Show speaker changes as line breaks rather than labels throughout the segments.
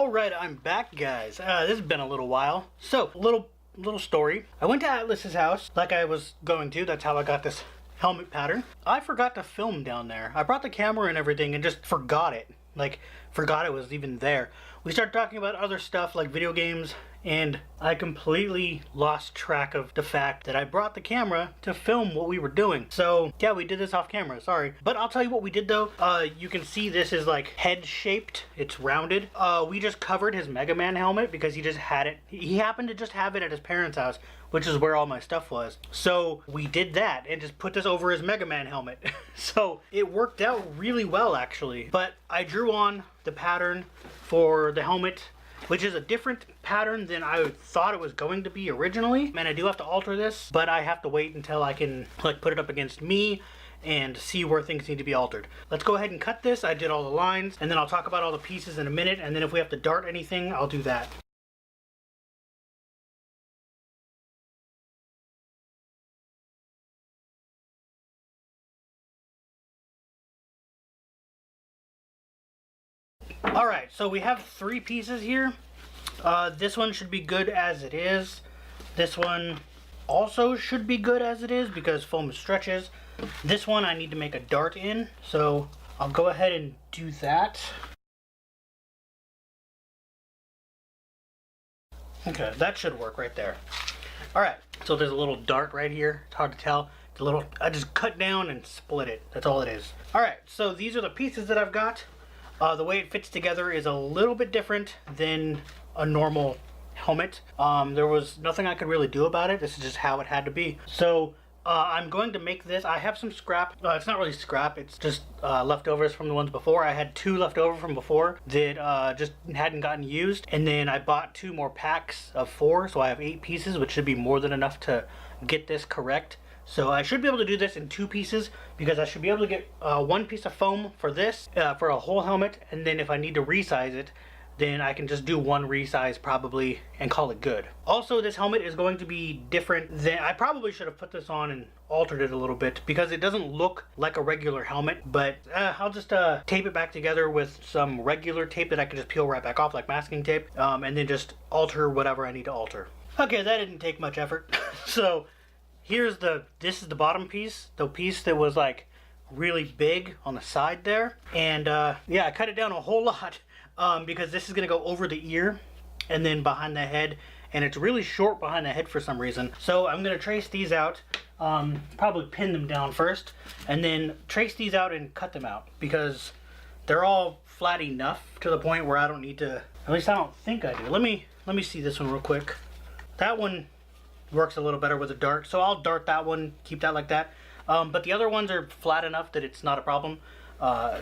Alright, I'm back, guys. This has been a little while. So, little story. I went to Atlas's house, like I was going to. That's how I got this helmet pattern. I forgot to film down there. I brought the camera and everything and just forgot it. Like, forgot it was even there. We started talking about other stuff like video games, and I completely lost track of the fact that I brought the camera to film what we were doing. So yeah, we did this off camera, sorry. But I'll tell you what we did though. You can see this is like head shaped, it's rounded. We just covered his Mega Man helmet because he just had it. He happened to just have it at his parents' house, which is where all my stuff was. So we did that and just put this over his Mega Man helmet. So it worked out really well actually. But I drew on the pattern for the helmet, which is a different pattern than I thought it was going to be originally. And I do have to alter this, but I have to wait until I can like put it up against me and see where things need to be altered. Let's go ahead and cut this. I did all the lines, and then I'll talk about all the pieces in a minute, and then if we have to dart anything, I'll do that. Alright, so we have 3 pieces here. This one should be good as it is. This one also should be good as it is because foam stretches. This one I need to make a dart in, so I'll go ahead and do that. Okay, that should work right there. Alright, so there's a little dart right here. It's hard to tell. It's a little, I just cut down and split it. That's all it is. Alright, so these are the pieces that I've got. The way it fits together is a little bit different than a normal helmet. There was nothing I could really do about it. This is just how it had to be. So I'm going to make this. I have some scrap. It's not really scrap. It's just leftovers from the ones before. I had 2 left over from before that just hadn't gotten used. And then I bought 2 more packs of 4. So I have 8 pieces, which should be more than enough to get this correct. So I should be able to do this in 2 pieces because I should be able to get 1 piece of foam for this, for a whole helmet, and then if I need to resize it, then I can just do 1 resize probably and call it good. Also, this helmet is going to be different than, I probably should have put this on and altered it a little bit because it doesn't look like a regular helmet, but I'll just tape it back together with some regular tape that I can just peel right back off like masking tape, and then just alter whatever I need to alter. Okay, that didn't take much effort. So here's this is the bottom piece, the piece that was like really big on the side there. And yeah, I cut it down a whole lot because this is gonna go over the ear and then behind the head, and it's really short behind the head for some reason. So I'm gonna trace these out, probably pin them down first, and then trace these out and cut them out because they're all flat enough to the point where I don't need to, at least I don't think I do. Let me see this one real quick. That one works a little better with a dart, so I'll dart that one, keep that like that. But the other ones are flat enough that it's not a problem.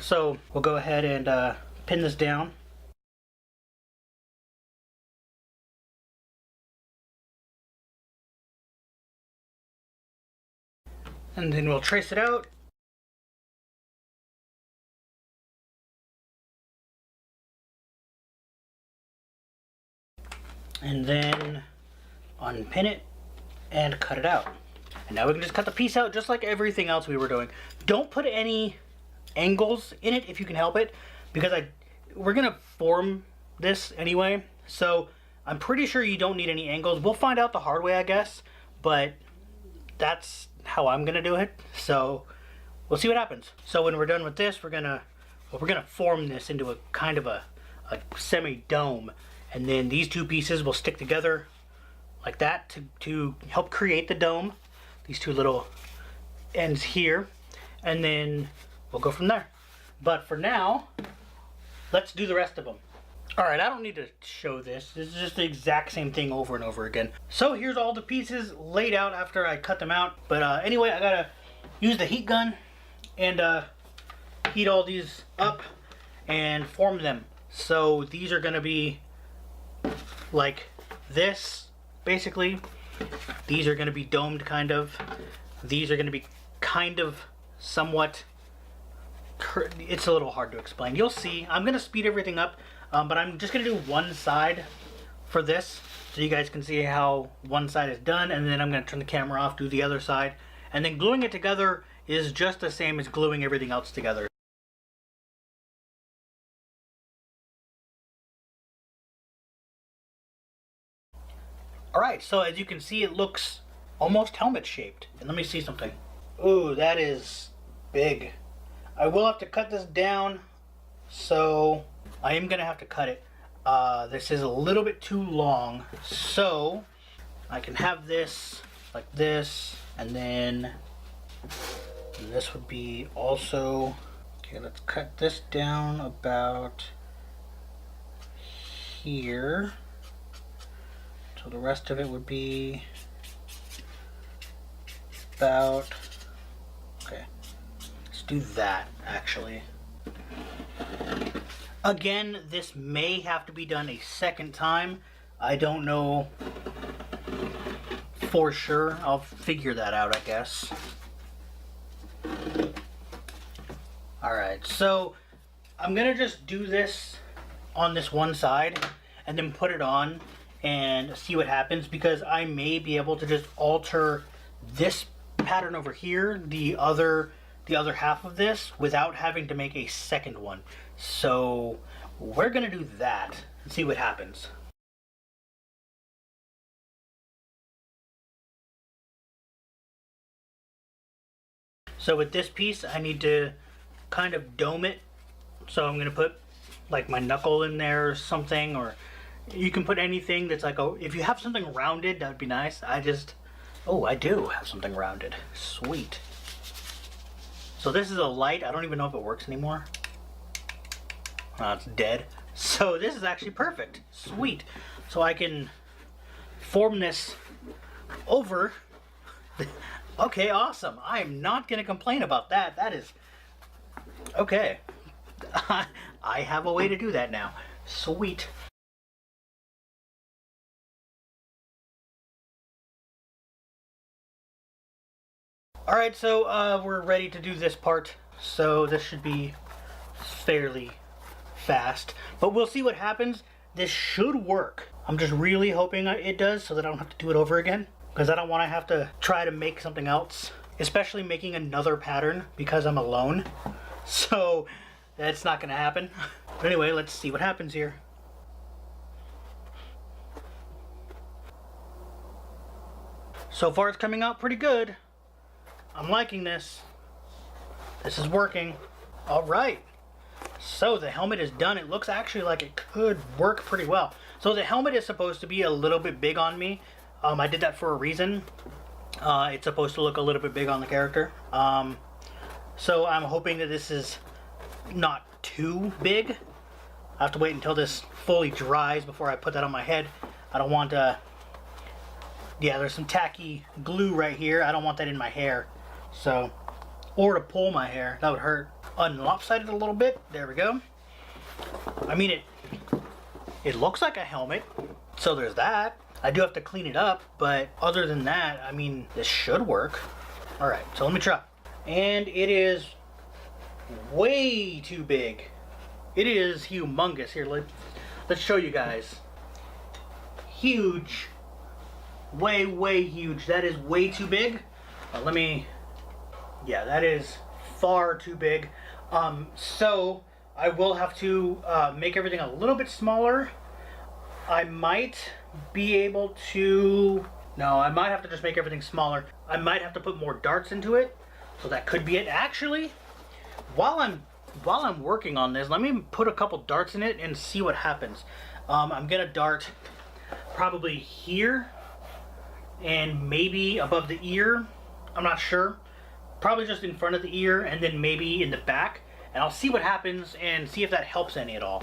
So we'll go ahead and pin this down. And then we'll trace it out. And then unpin it and cut it out. And now we can just cut the piece out just like everything else we were doing. Don't put any angles in it if you can help it, because we're gonna form this anyway, so I'm pretty sure you don't need any angles. We'll find out the hard way, I guess, but that's how I'm gonna do it, so we'll see what happens. So when we're done with this, we're gonna form this into a kind of a semi-dome, and then these 2 pieces will stick together like that to help create the dome, these 2 little ends here, and then we'll go from there. But for now, let's do the rest of them. Alright, I don't need to show this. This is just the exact same thing over and over again. So here's all the pieces laid out after I cut them out. But anyway, I gotta use the heat gun and heat all these up and form them. So these are gonna be like this. Basically, these are going to be domed kind of. These are going to be kind of somewhat, it's a little hard to explain. You'll see. I'm going to speed everything up, but I'm just going to do one side for this so you guys can see how one side is done, and then I'm going to turn the camera off, do the other side, and then gluing it together is just the same as gluing everything else together. Alright, so as you can see, it looks almost helmet shaped. And let me see something. Ooh, that is big. I will have to cut this down, so I am gonna have to cut it. This is a little bit too long, so I can have this like this, and then this would be also, okay, let's cut this down about here. So the rest of it would be about, okay, let's do that actually. Again, this may have to be done a second time. I don't know for sure. I'll figure that out, I guess. Alright, so I'm gonna just do this on this one side and then put it on and see what happens, because I may be able to just alter this pattern over here, the other half of this, without having to make a second one. So we're gonna do that and see what happens. So with this piece, I need to kind of dome it. So I'm gonna put like my knuckle in there or something, or you can put anything that's like, oh, if you have something rounded, that would be nice. Oh, I do have something rounded. Sweet. So this is a light. I don't even know if it works anymore. It's dead. So this is actually perfect. Sweet. So I can form this over. Okay, awesome. I'm not going to complain about that. That is... Okay. I have a way to do that now. Sweet. Alright, so we're ready to do this part. So this should be fairly fast. But we'll see what happens. This should work. I'm just really hoping it does, so that I don't have to do it over again. Because I don't want to have to try to make something else. Especially making another pattern because I'm alone. So that's not going to happen. But anyway, let's see what happens here. So far it's coming out pretty good. I'm liking this. This is working. Alright. So the helmet is done. It looks actually like it could work pretty well. So the helmet is supposed to be a little bit big on me. I did that for a reason. It's supposed to look a little bit big on the character. So I'm hoping that this is not too big. I have to wait until this fully dries before I put that on my head. I don't want to... Yeah, there's some tacky glue right here. I don't want that in my hair. So, or to pull my hair. That would hurt. Unlopsided it a little bit. There we go. I mean, it looks like a helmet. So there's that. I do have to clean it up, but other than that, I mean, this should work. Alright, so let me try. And it is way too big. It is humongous. Here, let's show you guys. Huge. Way, way huge. That is way too big. Yeah, that is far too big. So I will have to make everything a little bit smaller. I might be able to... No, I might have to just make everything smaller. I might have to put more darts into it. So that could be it. Actually, while I'm working on this, let me put a couple darts in it and see what happens. I'm gonna dart probably here and maybe above the ear. I'm not sure. Probably just in front of the ear and then maybe in the back. And I'll see what happens and see if that helps any at all.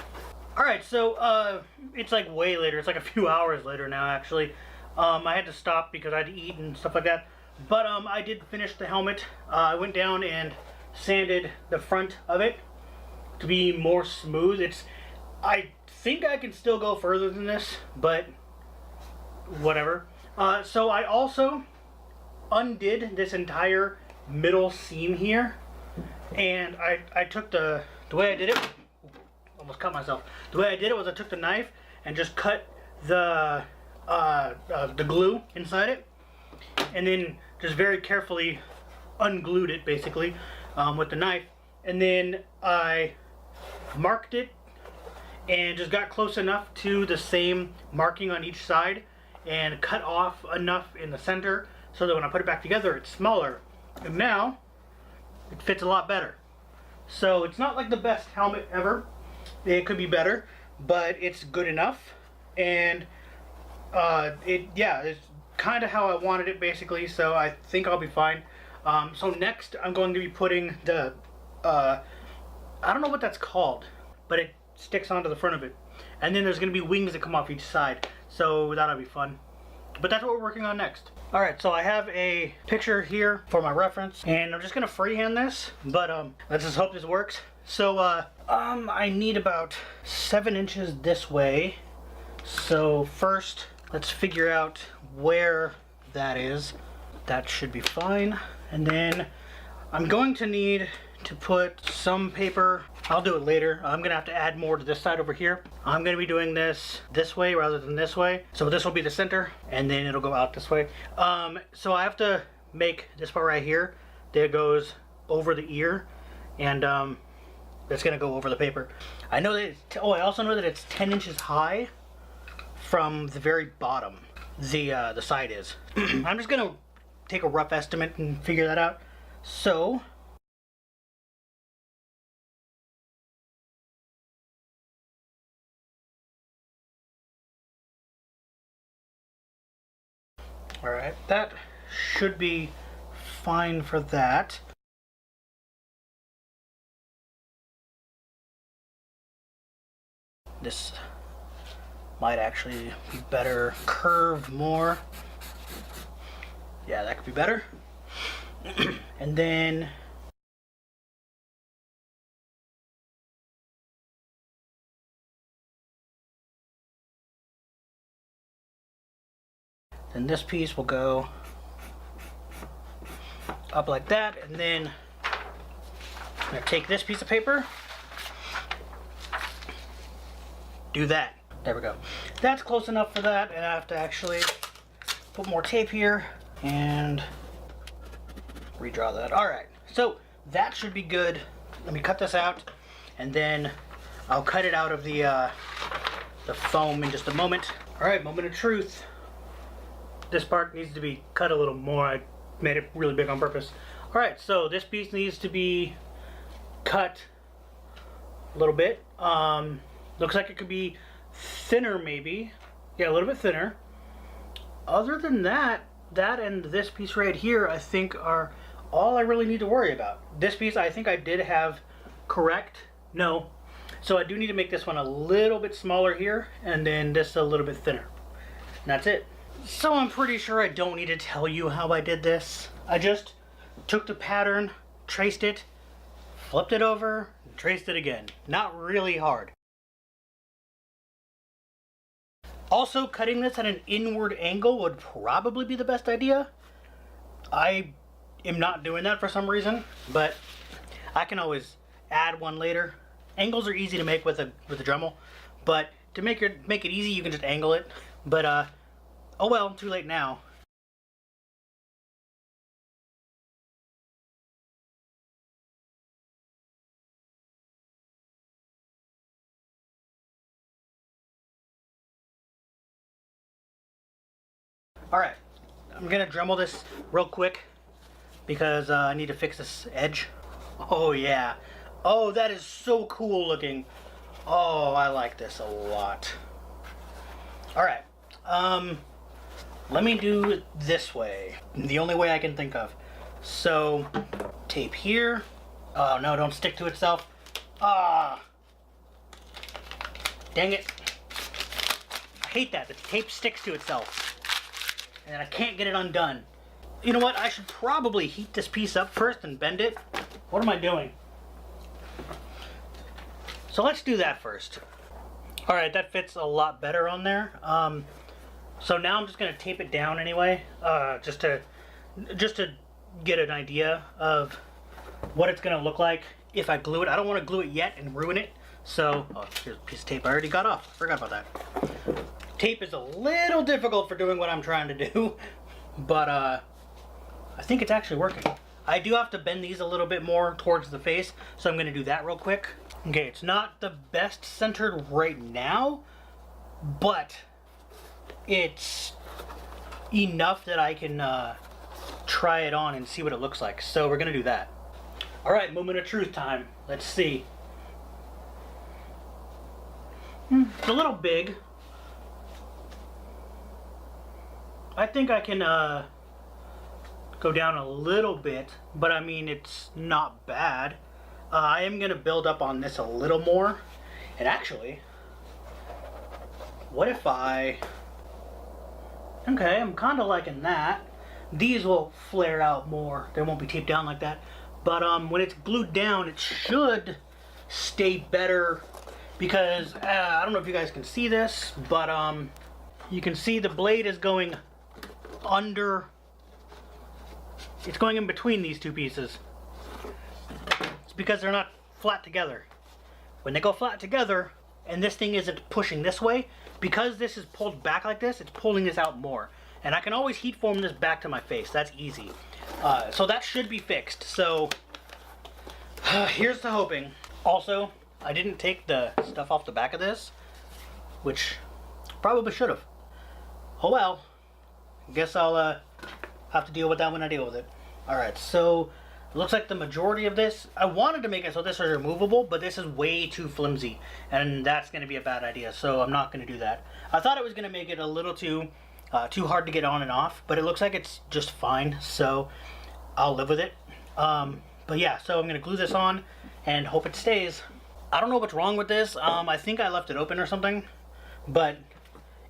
Alright, so it's like way later. It's like a few hours later now, actually. I had to stop because I had to eat and stuff like that. But I did finish the helmet. I went down and sanded the front of it to be more smooth. I think I can still go further than this, but whatever. So I also undid this entire middle seam here, and I took the way I did it, almost cut myself. The way I did it was I took the knife and just cut the glue inside it, and then just very carefully unglued it basically with the knife, and then I marked it and just got close enough to the same marking on each side, and cut off enough in the center so that when I put it back together, it's smaller. And now, it fits a lot better. So it's not like the best helmet ever. It could be better, but it's good enough. And it's kind of how I wanted it basically, so I think I'll be fine. So next I'm going to be putting the, I don't know what that's called, but it sticks onto the front of it. And then there's going to be wings that come off each side, so that'll be fun. But that's what we're working on next. Alright, so I have a picture here for my reference, and I'm just going to freehand this, but let's just hope this works. So I need about 7 inches this way. So first, let's figure out where that is. That should be fine. And then I'm going to need to put some paper. I'll do it later. I'm going to have to add more to this side over here. I'm going to be doing this way rather than this way. So this will be the center, and then it'll go out this way. So I have to make this part right here that goes over the ear, and that's going to go over the paper. I know that it's, I also know that it's 10 inches high from the very bottom. The side is. I'm just going to take a rough estimate and figure that out. So alright, that should be fine for that. This might actually be better curved more. Yeah, that could be better. And then this piece will go up like that, and then I'm going to take this piece of paper, do that. There we go. That's close enough for that, and I have to actually put more tape here and redraw that. Alright, so that should be good. Let me cut this out, and then I'll cut it out of the foam in just a moment. Alright, moment of truth. This part needs to be cut a little more. I made it really big on purpose. Alright, so this piece needs to be cut a little bit. Looks like it could be thinner maybe. Yeah, a little bit thinner. Other than that, that and this piece right here I think are all I really need to worry about. This piece I think I did have correct. No. So I do need to make this one a little bit smaller here, and then this a little bit thinner. And that's it. So I'm pretty sure I don't need to tell you how I did this. I just took the pattern, traced it, flipped it over, and traced it again. Not really hard. Also, cutting this at an inward angle would probably be the best idea. I am not doing that for some reason, but I can always add one later. Angles are easy to make with a Dremel, but to make it easy, you can just angle it. But oh well, too late now. Alright, I'm gonna Dremel this real quick because I need to fix this edge. Oh yeah. Oh, that is so cool looking. Oh, I like this a lot. Alright, let me do it this way. The only way I can think of. So, tape here. Oh no, don't stick to itself. Ah! Dang it. I hate that. The tape sticks to itself. And I can't get it undone. You know what? I should probably heat this piece up first and bend it. What am I doing? So let's do that first. Alright, that fits a lot better on there. So now I'm just going to tape it down anyway. Just to get an idea of what it's going to look like if I glue it. I don't want to glue it yet and ruin it. So, oh, here's a piece of tape I already got off. Forgot about that. Tape is a little difficult for doing what I'm trying to do, but I think it's actually working. I do have to bend these a little bit more towards the face, so I'm going to do that real quick. Okay, it's not the best centered right now, but it's enough that I can try it on and see what it looks like. So we're gonna do that. All right, moment of truth time. Let's see. It's a little big. I think I can go down a little bit, but I mean, it's not bad. I am gonna build up on this a little more. And actually, what if okay, I'm kind of liking that. These will flare out more. They won't be taped down like that. But when it's glued down, it should stay better because I don't know if you guys can see this, but you can see the blade is going under. It's going in between these two pieces. It's because they're not flat together. When they go flat together, and this thing isn't pushing this way, because this is pulled back like this, it's pulling this out more. And I can always heat form this back to my face. That's easy. So that should be fixed. So here's to hoping. Also, I didn't take the stuff off the back of this, which probably should have. Oh well. I guess I'll have to deal with that when I deal with it. Alright, so it looks like the majority of this, I wanted to make it so this is removable, but this is way too flimsy, and that's going to be a bad idea, so I'm not going to do that. I thought it was going to make it a little too hard to get on and off, but it looks like it's just fine, so I'll live with it. But yeah, so I'm going to glue this on and hope it stays. I don't know what's wrong with this. I think I left it open or something, but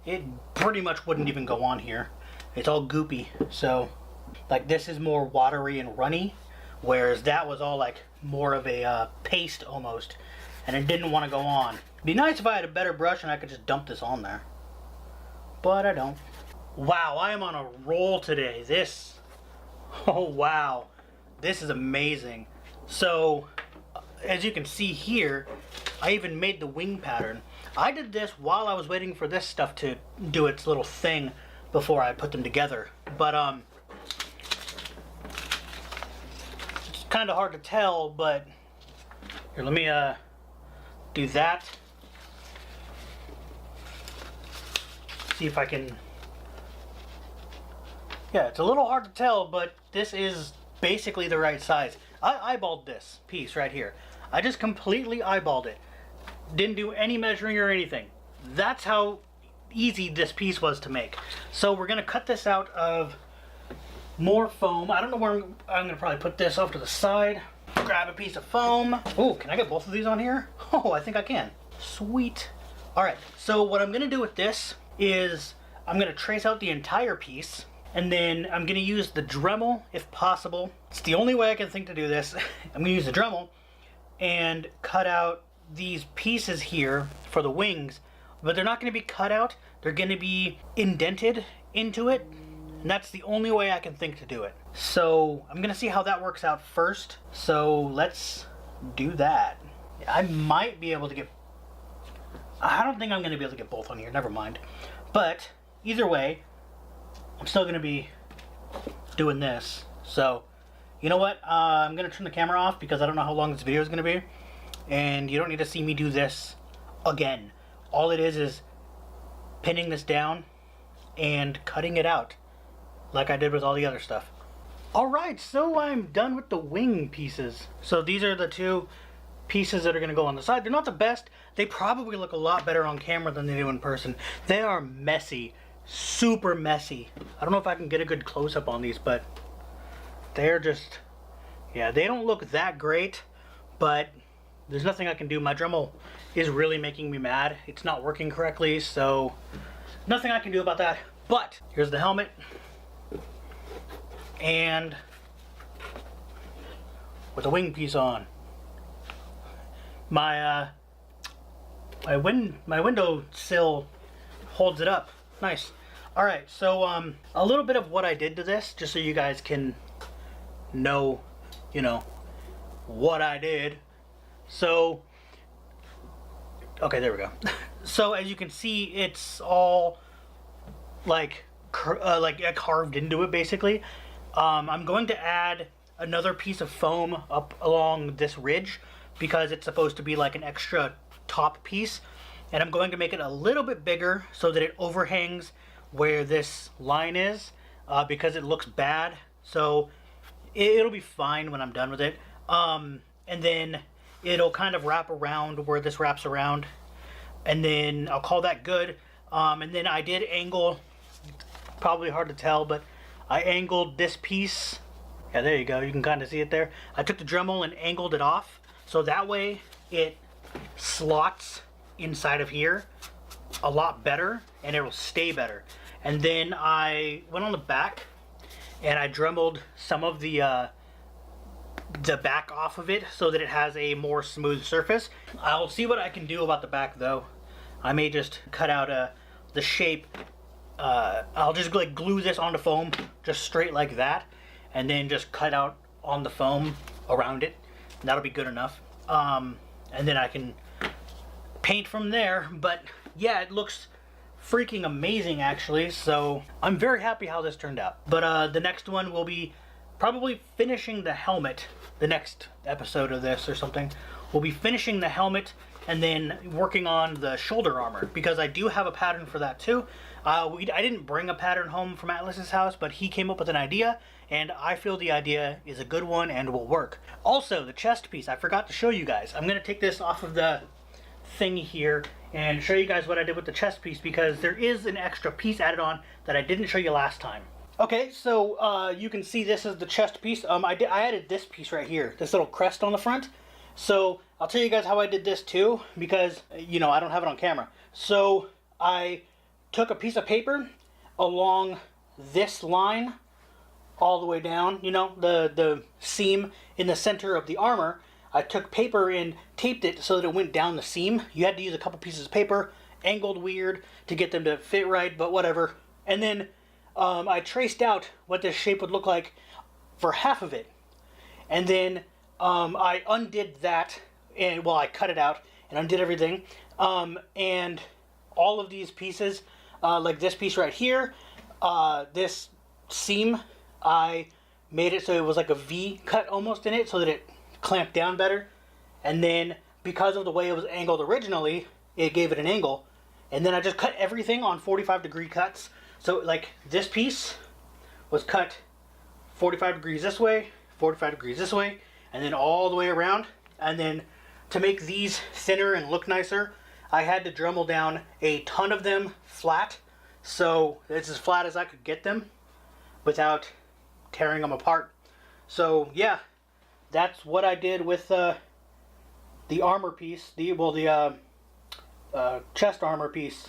it pretty much wouldn't even go on here. It's all goopy, so like this is more watery and runny, whereas that was all like more of a paste almost, and it didn't want to go on. It'd be nice if I had a better brush and I could just dump this on there, but I don't. Wow, I am on a roll today. Oh wow, this is amazing. So as you can see here, I even made the wing pattern. I did this while I was waiting for this stuff to do its little thing before I put them together, but it's kind of hard to tell, but here, let me do that. See if I can. Yeah, it's a little hard to tell, but this is basically the right size. I eyeballed this piece right here. I just completely eyeballed it. Didn't do any measuring or anything. That's how easy this piece was to make. So we're gonna cut this out of more foam. I don't know where I'm gonna probably put this off to the side. Grab a piece of foam. Oh, can I get both of these on here? Oh, I think I can. Sweet. All right, so what I'm gonna do with this is I'm gonna trace out the entire piece, and then I'm gonna use the Dremel if possible. It's the only way I can think to do this. I'm gonna use the Dremel and cut out these pieces here for the wings, but they're not gonna be cut out, they're gonna be indented into it, and that's the only way I can think to do it. So I'm gonna see how that works out first, so let's do that. I might be able to get, I don't think I'm gonna be able to get both on here, never mind. But either way, I'm still gonna be doing this. So, you know what? I'm gonna turn the camera off because I don't know how long this video is gonna be, and you don't need to see me do this again. All it is pinning this down and cutting it out like I did with all the other stuff. Alright, so I'm done with the wing pieces. So these are the two pieces that are going to go on the side. They're not the best. They probably look a lot better on camera than they do in person. They are messy. Super messy. I don't know if I can get a good close-up on these, but they're just, yeah, they don't look that great, but there's nothing I can do. My Dremel is really making me mad. It's not working correctly, so nothing I can do about that. But here's the helmet. And with a wing piece on. My window sill holds it up. Nice. All right, so a little bit of what I did to this, just so you guys can know, you know, what I did. So, okay, there we go. So as you can see, it's all like carved into it, basically. I'm going to add another piece of foam up along this ridge because it's supposed to be like an extra top piece, and I'm going to make it a little bit bigger so that it overhangs where this line is because it looks bad. So it'll be fine when I'm done with it. And then it'll kind of wrap around where this wraps around. And then I'll call that good. And then I did angle, probably hard to tell, but I angled this piece. Yeah, there you go. You can kind of see it there. I took the Dremel and angled it off. So that way it slots inside of here a lot better and it will stay better. And then I went on the back and I Dremeled some of the back off of it so that it has a more smooth surface. I'll see what I can do about the back though. I may just cut out the shape. I'll just like glue this onto foam just straight like that and then just cut out on the foam around it. That'll be good enough. And then I can paint from there. But yeah, it looks freaking amazing actually. So I'm very happy how this turned out. But the next one will be probably finishing the helmet. The next episode of this or something. We'll be finishing the helmet and then working on the shoulder armor because I do have a pattern for that too. I didn't bring a pattern home from Atlas's house, but he came up with an idea and I feel the idea is a good one and will work. Also, the chest piece, I forgot to show you guys. I'm gonna take this off of the thing here and show you guys what I did with the chest piece because there is an extra piece added on that I didn't show you last time. Okay, so you can see this is the chest piece. I added this piece right here, this little crest on the front. So I'll tell you guys how I did this too, because you know I don't have it on camera. So I took a piece of paper along this line all the way down, you know, the seam in the center of the armor. I took paper and taped it so that it went down the seam. You had to use a couple pieces of paper, angled weird to get them to fit right, but whatever. And then I traced out what this shape would look like for half of it. And then I undid that, and well, I cut it out and undid everything. And all of these pieces, like this piece right here, this seam, I made it so it was like a V cut almost in it so that it clamped down better. And then because of the way it was angled originally, it gave it an angle. And then I just cut everything on 45-degree cuts. So like this piece was cut 45 degrees this way, 45 degrees this way, and then all the way around. And then to make these thinner and look nicer, I had to Dremel down a ton of them flat. So it's as flat as I could get them without tearing them apart. So yeah, that's what I did with the armor piece, the chest armor piece.